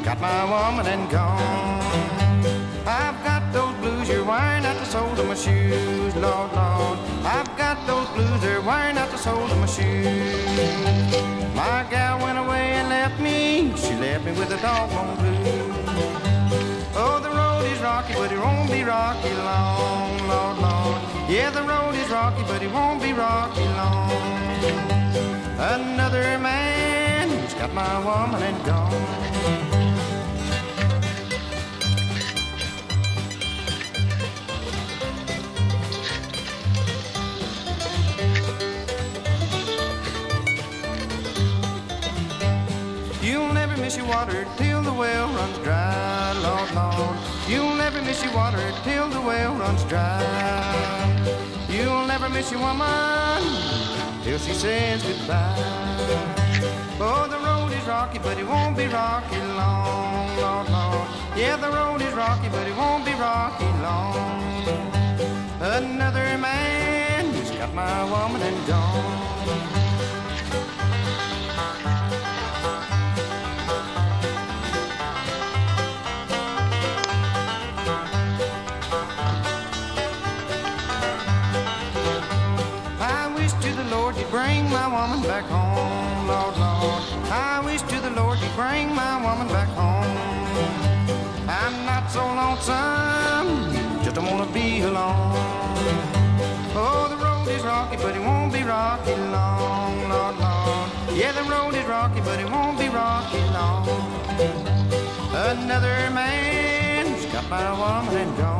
got my woman and gone. I've got those blues, you're wearing out the soles of my shoes, Lord, Lord. I've got those blues, they're wearing out the soles of my shoes. My gal went away and left me, she left me with a doggone blues. Oh, the road is rocky, but it won't be rocky long, Lord, Lord. Yeah, the road is rocky, but it won't be rocky long. Another man who's got my woman and gone. You'll never miss your water till the well runs dry, Lord, Lord. You'll never miss your water till the well runs dry. You'll never miss your woman till she says goodbye. Oh, the road is rocky, but it won't be rocky long, Lord, Lord. Yeah, the road is rocky, but it won't be rocky long. Another man who's got my woman and gone. Bring my woman back home, Lord, Lord. I wish to the Lord you'd bring my woman back home. I'm not so lonesome, just don't wanna be alone. Oh, the road is rocky, but it won't be rocky long, Lord, Lord. Yeah, the road is rocky, but it won't be rocky long. Another man's got my woman and gone.